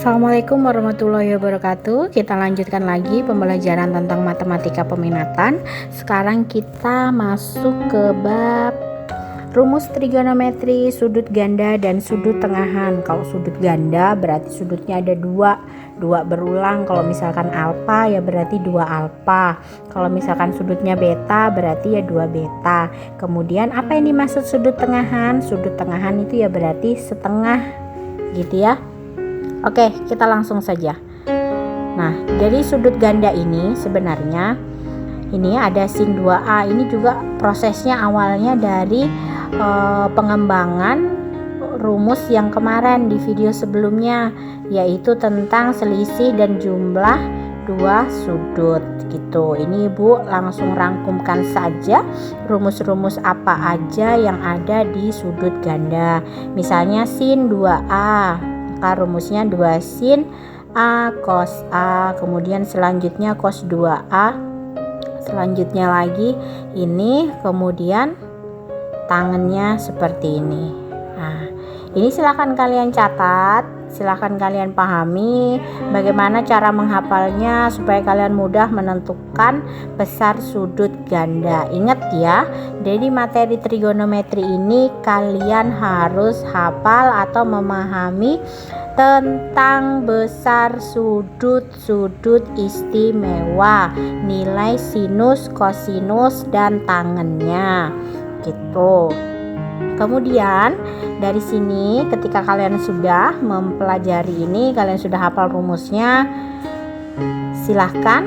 Assalamualaikum warahmatullahi wabarakatuh. Kita lanjutkan lagi pembelajaran tentang matematika peminatan. Sekarang kita masuk ke bab rumus trigonometri, sudut ganda dan sudut tengahan. Kalau sudut ganda berarti sudutnya ada dua berulang. Kalau misalkan alfa ya berarti 2 alfa. Kalau misalkan sudutnya beta berarti ya 2 beta. Kemudian apa yang dimaksud sudut tengahan? Sudut tengahan itu ya berarti setengah gitu ya. Oke, kita langsung saja. Nah, dari sudut ganda ini sebenarnya ini ada sin 2A. Ini juga prosesnya awalnya dari pengembangan rumus yang kemarin di video sebelumnya, yaitu tentang selisih dan jumlah dua sudut gitu. Ini Ibu langsung rangkumkan saja rumus-rumus apa aja yang ada di sudut ganda. Misalnya sin 2A, maka rumusnya 2 sin A cos A. Kemudian selanjutnya cos 2A. Selanjutnya lagi ini, kemudian tangannya seperti ini. Nah, ini silahkan kalian catat, silahkan kalian pahami bagaimana cara menghafalnya supaya kalian mudah menentukan besar sudut ganda. Ingat ya, dari materi trigonometri ini kalian harus hafal atau memahami tentang besar sudut-sudut istimewa, nilai sinus, kosinus, dan tangennya gitu. Kemudian dari sini ketika kalian sudah mempelajari ini, kalian sudah hafal rumusnya, silahkan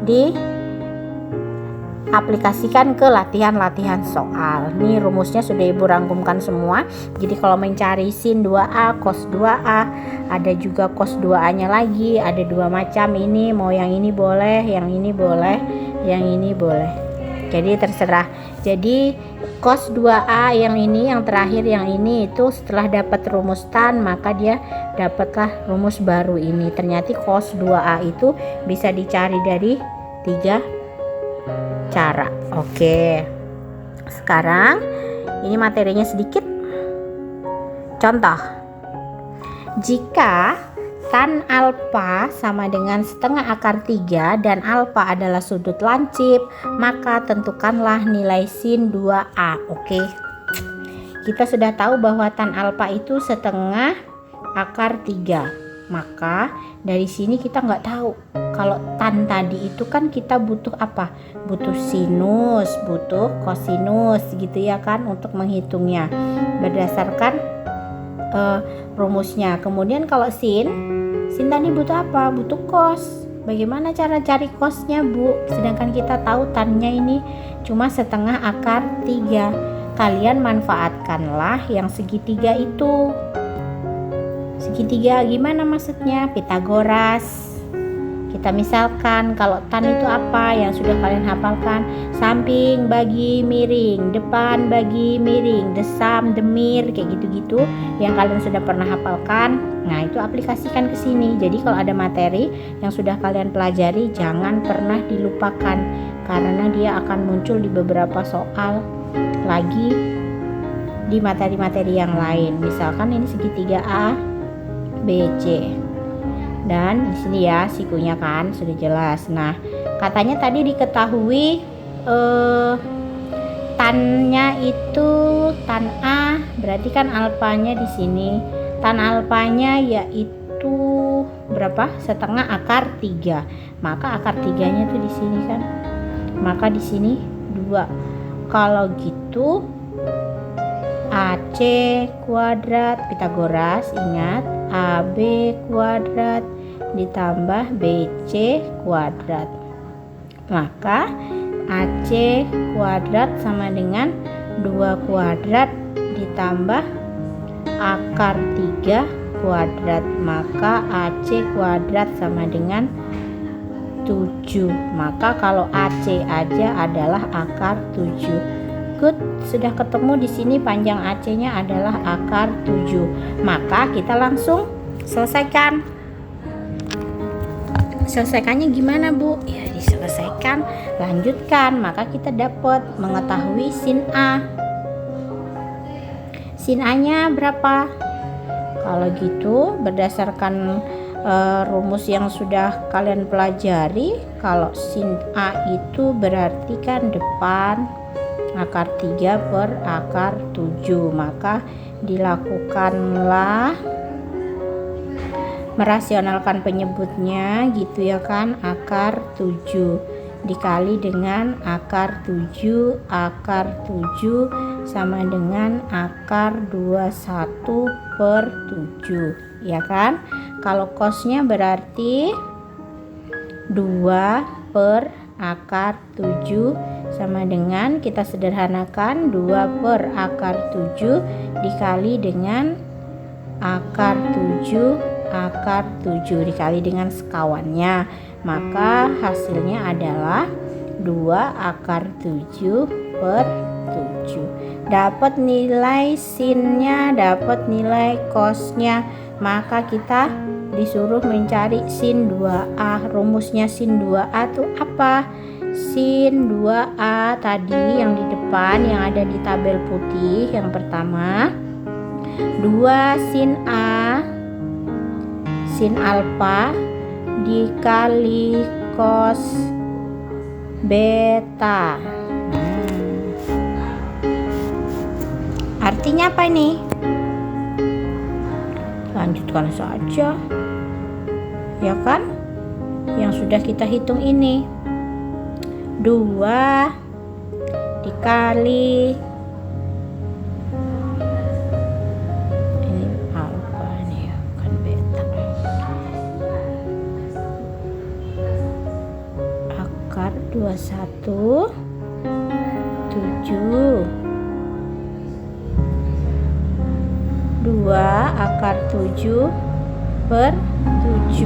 diaplikasikan ke latihan-latihan soal. Nih rumusnya sudah Ibu rangkumkan semua. Jadi kalau mencari sin 2A, cos 2A, ada juga cos 2A nya lagi, ada dua macam ini, mau yang ini boleh, yang ini boleh, yang ini boleh. Jadi terserah. Jadi cos 2A yang ini, yang terakhir yang ini, itu setelah dapat rumus tan maka dia dapatlah rumus baru ini. Ternyata cos 2A itu bisa dicari dari 3 cara. Oke. Sekarang ini materinya sedikit. Contoh. Jika tan alfa sama dengan setengah akar 3 dan alfa adalah sudut lancip, maka tentukanlah nilai sin 2A. Oke. Kita sudah tahu bahwa tan alfa itu setengah akar 3. Maka dari sini kita nggak tahu. Kalau tan tadi itu kan kita butuh apa? Butuh sinus, butuh kosinus gitu ya kan, untuk menghitungnya berdasarkan rumusnya. Kemudian kalau sin tadi butuh apa? Butuh kos. Bagaimana cara cari kosnya, Bu? Sedangkan kita tahu tannya ini cuma setengah akar 3. Kalian manfaatkanlah yang segitiga itu. Segitiga gimana maksudnya? Pitagoras. Kita misalkan kalau tan itu apa yang sudah kalian hafalkan? Samping bagi miring, depan bagi miring, desam, demir, kayak gitu-gitu yang kalian sudah pernah hafalkan. Nah, itu aplikasikan ke sini. Jadi kalau ada materi yang sudah kalian pelajari, jangan pernah dilupakan karena dia akan muncul di beberapa soal lagi di materi-materi yang lain. Misalkan ini segitiga A, B, C. Dan di sini ya sikunya kan sudah jelas. Nah, katanya tadi diketahui tannya itu tan A, berarti kan alfanya di sini. Tan alfanya yaitu berapa? Setengah akar 3. Maka akar 3-nya tuh di sini kan. Maka di sini 2. Kalau gitu AC kuadrat Pitagoras, ingat, AB kuadrat ditambah BC kuadrat. Maka AC kuadrat sama dengan 2 kuadrat ditambah akar 3 kuadrat. Maka AC kuadrat sama dengan 7. Maka kalau AC aja adalah akar 7. Good, sudah ketemu di sini panjang AC-nya adalah akar 7. Maka kita langsung selesaikan. Selesaikannya gimana, Bu? Ya diselesaikan, lanjutkan. Maka kita dapat mengetahui sin A. Sin A-nya berapa? Kalau gitu berdasarkan rumus yang sudah kalian pelajari, kalau sin A itu berarti kan depan akar 3 per akar 7, maka dilakukanlah merasionalkan penyebutnya gitu ya kan, akar 7 dikali dengan akar 7 sama dengan akar 21 per 7 ya kan. Kalau cosnya berarti 2 per akar 7 sama dengan, kita sederhanakan, 2 per akar 7 dikali dengan akar 7 dikali dengan sekawannya, maka hasilnya adalah 2 akar 7 per 7. Dapat nilai sinnya, dapat nilai cosnya, maka kita disuruh mencari sin 2A. Rumusnya sin 2A itu apa? Sin 2A tadi yang di depan yang ada di tabel putih yang pertama, 2 sin A sin alfa dikali cos beta. Artinya apa ini? Lanjutkan saja ya kan, yang sudah kita hitung ini 2 dikali ini alfa nih ya, bukan beta, akar 21 7 2 akar 7 per 7.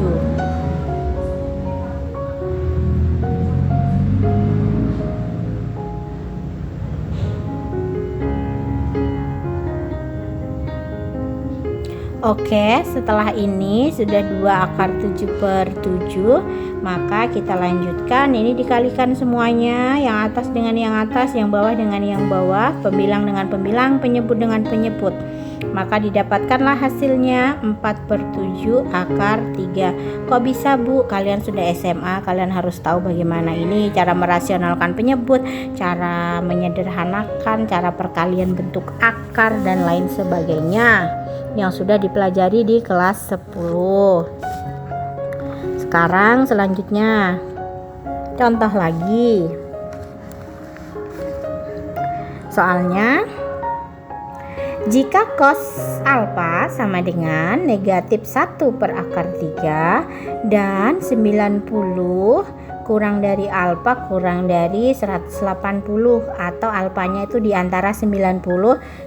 Oke, setelah ini sudah 2 akar 7 per 7, maka kita lanjutkan. Ini dikalikan semuanya, yang atas dengan yang atas, yang bawah dengan yang bawah, pembilang dengan pembilang, penyebut dengan penyebut. Maka didapatkanlah hasilnya 4 per 7 akar 3. Kok bisa Bu? Kalian sudah SMA, kalian harus tahu bagaimana ini cara merasionalkan penyebut, cara menyederhanakan, cara perkalian bentuk akar dan lain sebagainya yang sudah dipelajari di kelas 10. Sekarang selanjutnya contoh lagi. Soalnya, jika cos alfa sama dengan negatif 1 per akar 3 dan 90 kurang dari alfa kurang dari 180, atau alfanya itu di antara 90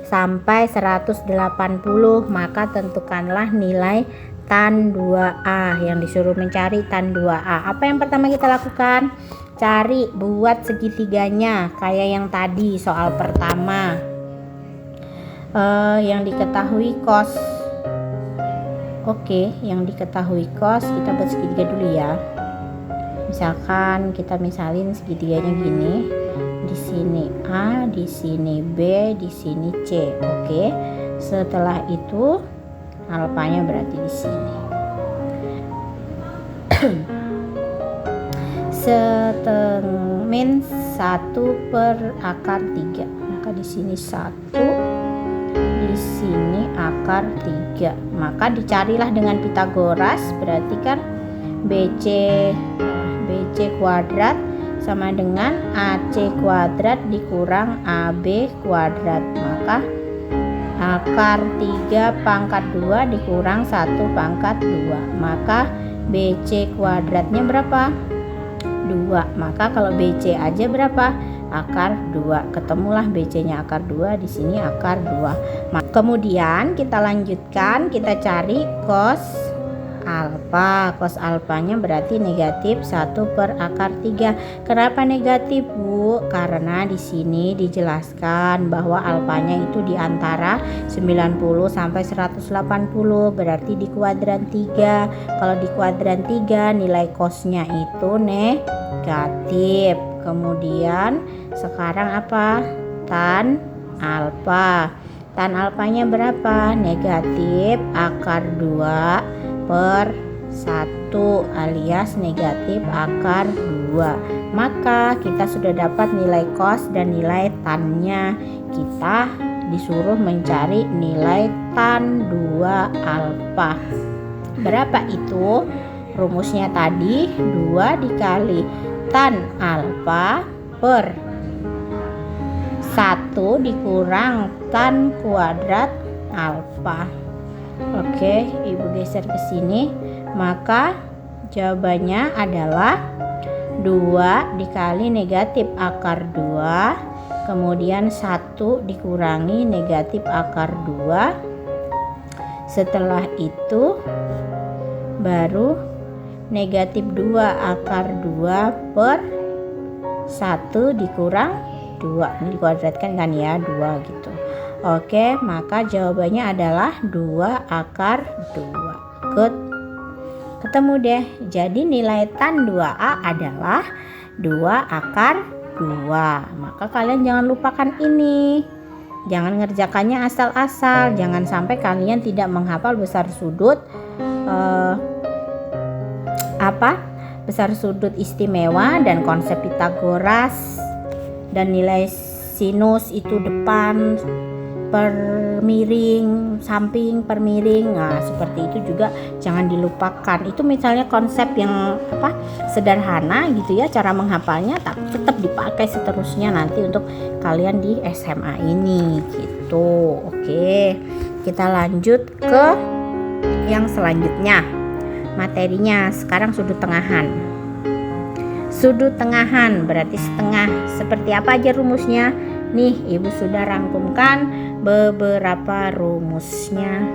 sampai 180, maka tentukanlah nilai tan 2A. Yang disuruh mencari tan 2A. Apa yang pertama kita lakukan? Cari, buat segitiganya kayak yang tadi soal pertama. Yang diketahui cos. Oke, yang diketahui cos kita buat segitiga dulu ya. Misalkan kita misalin segitiganya gini, di sini A, di sini B, di sini C. Oke. Setelah itu alfanya berarti di sini. Min 1 per akar 3. Maka di sini 1, di sini akar 3. Maka dicarilah dengan Pitagoras, berarti kan BC kuadrat sama dengan AC kuadrat dikurang AB kuadrat. Maka akar 3 pangkat 2 dikurang 1 pangkat 2. Maka BC kuadratnya berapa? 2. Maka kalau BC aja berapa? Akar 2. Ketemulah BC-nya akar 2, di sini akar 2. Kemudian kita lanjutkan, kita cari cos alfa. Cos alfanya berarti negatif 1 per akar 3. Kenapa negatif Bu? Karena di sini dijelaskan bahwa alfanya itu di antara 90 sampai 180, berarti di kuadran 3. Kalau di kuadran 3 nilai cosnya itu negatif. Kemudian sekarang apa? Tan alfa. Tan alfanya berapa? Negatif akar 2 per 1 alias negatif akar 2. Maka kita sudah dapat nilai cos dan nilai tannya. Kita disuruh mencari nilai tan 2 alfa. Berapa itu? Rumusnya tadi 2 dikali tan alfa per 1 dikurang tan kuadrat alfa. Oke, Ibu geser ke sini. Maka jawabannya adalah 2 dikali negatif akar 2, kemudian 1 dikurangi negatif akar 2. Setelah itu baru negatif 2 akar 2 per 1 dikurang 2. Ini dikuadratkan kan ya, 2 gitu. Oke, maka jawabannya adalah 2 akar 2. Good. Ketemu deh. Jadi nilai tan 2A adalah 2 akar 2. Maka kalian jangan lupakan ini. Jangan ngerjakannya asal-asal. Jangan sampai kalian tidak menghafal besar sudut besar sudut istimewa dan konsep Pitagoras, dan nilai sinus itu depan per miring, samping per miring. Nah, seperti itu juga jangan dilupakan. Itu misalnya konsep yang sederhana gitu ya cara menghafalnya, tapi tetap dipakai seterusnya nanti untuk kalian di SMA ini gitu. Oke, kita lanjut ke yang selanjutnya. Materinya sekarang sudut tengahan. Sudut tengahan berarti setengah. Seperti apa aja rumusnya? Nih, Ibu sudah rangkumkan beberapa rumusnya.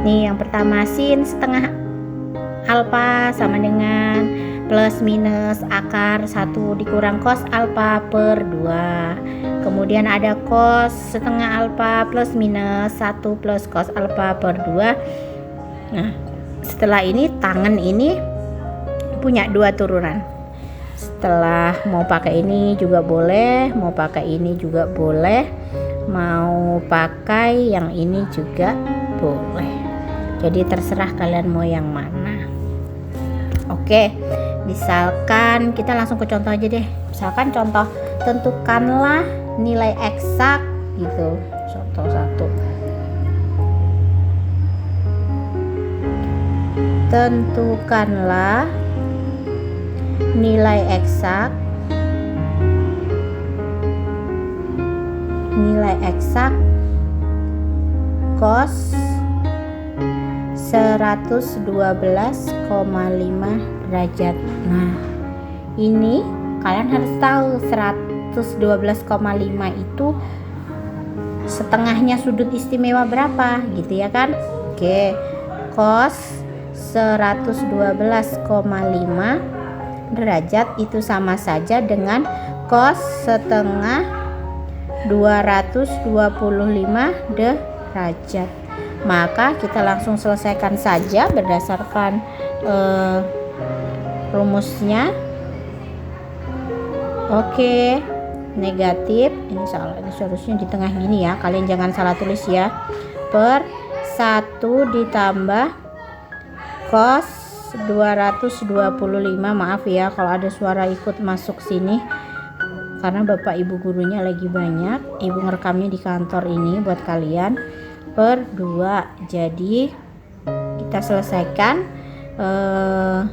Nih, yang pertama sin setengah alfa sama dengan plus minus akar 1 dikurang cos alfa per 2. Kemudian ada cos setengah alfa plus minus 1 plus cos alfa per 2. Nah, setelah ini tangan ini punya 2 turunan. Setelah mau pakai ini juga boleh, mau pakai ini juga boleh, mau pakai yang ini juga boleh. Jadi terserah kalian mau yang mana. Oke, misalkan kita langsung ke contoh aja deh. Misalkan contoh, tentukanlah nilai eksak gitu. Contoh 1. Tentukanlah nilai eksak cos 112,5 derajat. Nah, ini kalian harus tahu 112,5 itu setengahnya sudut istimewa berapa gitu ya kan. Oke, cos 112,5 derajat itu sama saja dengan cos setengah 225 derajat. Maka kita langsung selesaikan saja berdasarkan rumusnya. Oke, negatif, ini salah, ini seharusnya di tengah gini ya, kalian jangan salah tulis ya, per 1 ditambah cos 225. Maaf ya kalau ada suara ikut masuk sini, karena bapak ibu gurunya lagi banyak. Ibu ngerekamnya di kantor ini buat kalian, per 2. Jadi kita selesaikan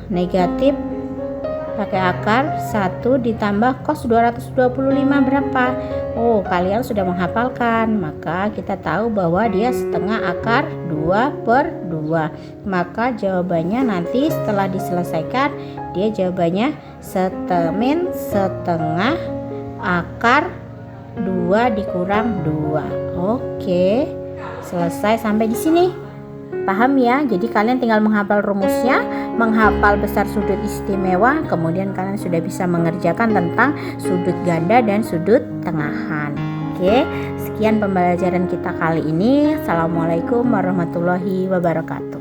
negatif pakai akar 1 ditambah cos 225 berapa? Oh, kalian sudah menghafalkan. Maka kita tahu bahwa dia setengah akar 2 per 2. Maka jawabannya nanti setelah diselesaikan, dia jawabannya setengah akar 2 dikurang 2. Oke, selesai sampai di sini. Paham ya? Jadi kalian tinggal menghafal rumusnya, menghafal besar sudut istimewa, kemudian kalian sudah bisa mengerjakan tentang sudut ganda dan sudut tengahan. Oke, sekian pembelajaran kita kali ini. Assalamualaikum warahmatullahi wabarakatuh.